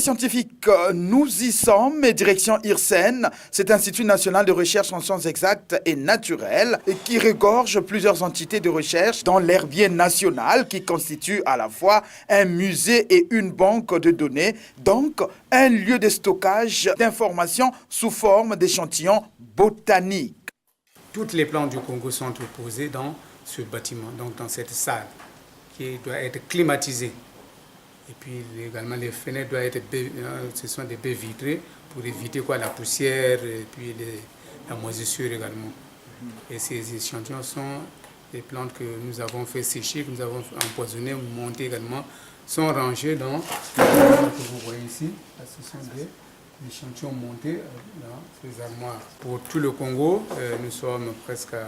scientifiques, nous y sommes, et direction IRSEN, cet Institut national de recherche en sciences exactes et naturelles, et qui regorge plusieurs entités de recherche dans l'herbier national, qui constitue à la fois un musée et une banque de données, donc un lieu de stockage d'informations sous forme d'échantillons botaniques. Toutes les plantes du Congo sont posées dans ce bâtiment, donc dans cette salle, qui doit être climatisée. Et puis également les fenêtres doivent être ce sont des baies vitrées pour éviter la poussière et puis la moisissure également. Et ces échantillons sont des plantes que nous avons fait sécher, que nous avons empoisonnées, montées également, sont rangées dans ce que vous voyez ici. Ce sont des échantillons montés dans ces armoires. Pour tout le Congo, nous sommes presque à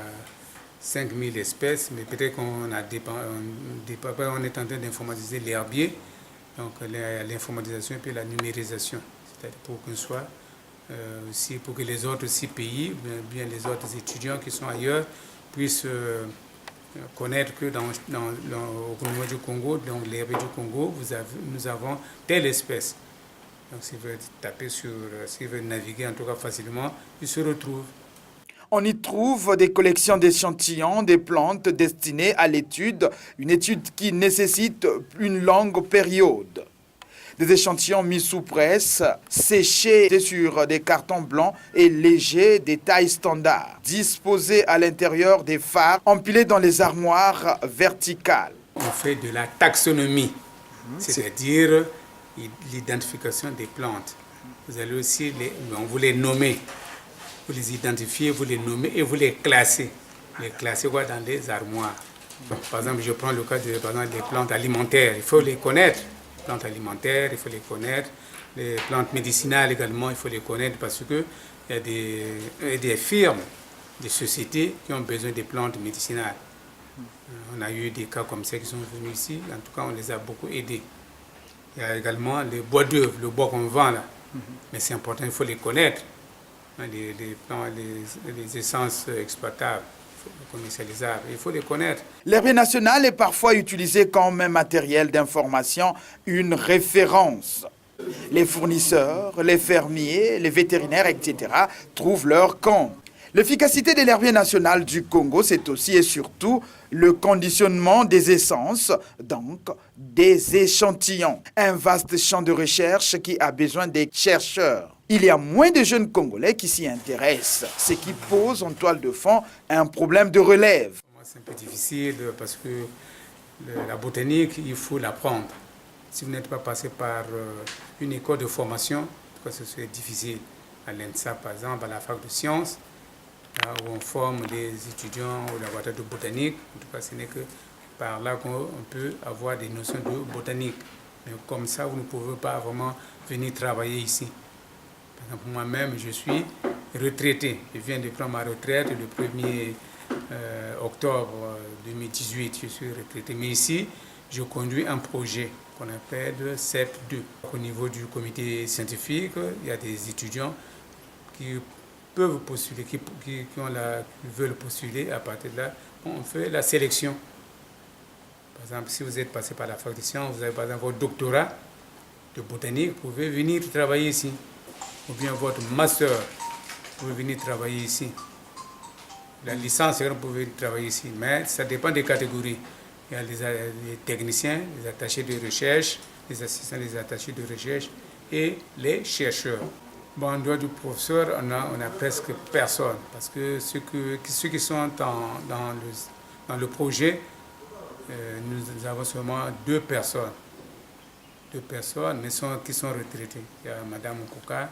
5000 espèces, mais peut-être qu'on on est en train d'informatiser l'herbier. Donc l'informatisation et puis la numérisation, c'est-à-dire pour qu'on soit aussi, pour que les autres 6 pays, bien les autres étudiants qui sont ailleurs, puissent connaître que au niveau du Congo, donc l'herbier du Congo, nous avons telle espèce. Donc s'ils veulent taper s'ils veulent naviguer en tout cas facilement, ils se retrouvent. On y trouve des collections d'échantillons, des plantes destinées à l'étude, une étude qui nécessite une longue période. Des échantillons mis sous presse, séchés sur des cartons blancs et légers des tailles standards, disposés à l'intérieur des phares, empilés dans les armoires verticales. On fait de la taxonomie, c'est-à-dire l'identification des plantes. Vous allez aussi vous les nommer. Vous les identifiez, vous les nommez et vous les classez. Les classez dans les armoires. Donc, par exemple, je prends le cas des plantes alimentaires. Il faut les connaître. Les plantes alimentaires, il faut les connaître. Les plantes médicinales également, il faut les connaître parce qu'il y a des firmes, des sociétés qui ont besoin des plantes médicinales. On a eu des cas comme ça qui sont venus ici. En tout cas, on les a beaucoup aidés. Il y a également les bois d'œuvre, le bois qu'on vend là. Mais c'est important, il faut les connaître. Les essences exploitables, commercialisables, il faut les connaître. L'herbier national est parfois utilisé comme un matériel d'information, une référence. Les fournisseurs, les fermiers, les vétérinaires, etc. trouvent leur compte. L'efficacité de l'herbier national du Congo, c'est aussi et surtout le conditionnement des essences, donc des échantillons. Un vaste champ de recherche qui a besoin des chercheurs. Il y a moins de jeunes Congolais qui s'y intéressent, ce qui pose en toile de fond un problème de relève. C'est un peu difficile parce que la botanique, il faut l'apprendre. Si vous n'êtes pas passé par une école de formation, ce serait difficile. À l'ENSA, par exemple, à la fac de sciences, où on forme des étudiants au laboratoire de botanique. En tout cas, ce n'est que par là qu'on peut avoir des notions de botanique. Mais comme ça, vous ne pouvez pas vraiment venir travailler ici. Par exemple, moi-même, je suis retraité. Je viens de prendre ma retraite le 1er octobre 2018. Je suis retraité. Mais ici, je conduis un projet qu'on appelle CEP2. Au niveau du comité scientifique, il y a des étudiants qui peuvent postuler, qui veulent postuler. À partir de là, on fait la sélection. Par exemple, si vous êtes passé par la fac de sciences, vous avez par exemple votre doctorat de botanique, vous pouvez venir travailler ici. Ou bien votre master, vous pouvez venir travailler ici. La licence, vous pouvez travailler ici. Mais ça dépend des catégories. Il y a les techniciens, les attachés de recherche, les assistants des attachés de recherche et les chercheurs. Bon, en dehors du professeur, on a presque personne. Parce que ceux qui sont dans le projet, nous avons seulement 2 personnes. 2 personnes, mais qui sont retraitées. Il y a Mme Okouka,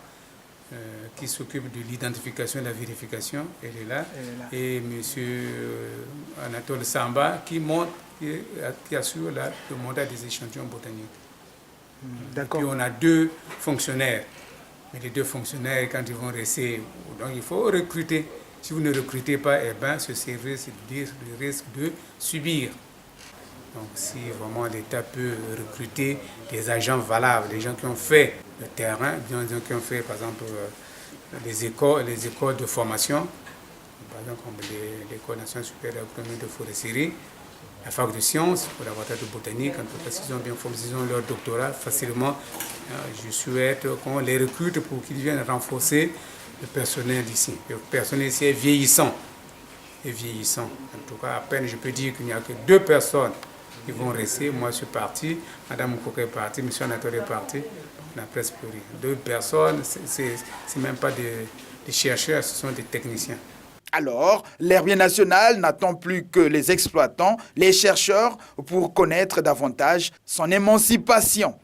qui s'occupe de l'identification et de la vérification, elle est là. Et M. Anatole Samba, qui assure le montage des échantillons botaniques. D'accord. Et puis on a 2 fonctionnaires. Mais les 2 fonctionnaires, quand ils vont rester, donc il faut recruter. Si vous ne recrutez pas, ce service risque de subir. Donc si vraiment l'État peut recruter des agents valables, des gens qui ont fait le terrain, des gens qui ont fait par exemple les écoles de formation, par exemple comme l'École nationale supérieure de foresterie, la fac de sciences, pour la faculté de botanique, en tout cas, s'ils ont bien formé, s'ils ont leur doctorat facilement, je souhaite qu'on les recrute pour qu'ils viennent renforcer le personnel ici. Le personnel ici est vieillissant. En tout cas, à peine je peux dire qu'il n'y a que 2 personnes qui vont rester. Moi, je suis parti, Madame Moukoka est partie, M. Anatole est parti. On a presque plus rien. 2 personnes, c'est même pas des chercheurs, ce sont des techniciens. Alors, l'herbier national n'attend plus que les exploitants, les chercheurs, pour connaître davantage son émancipation.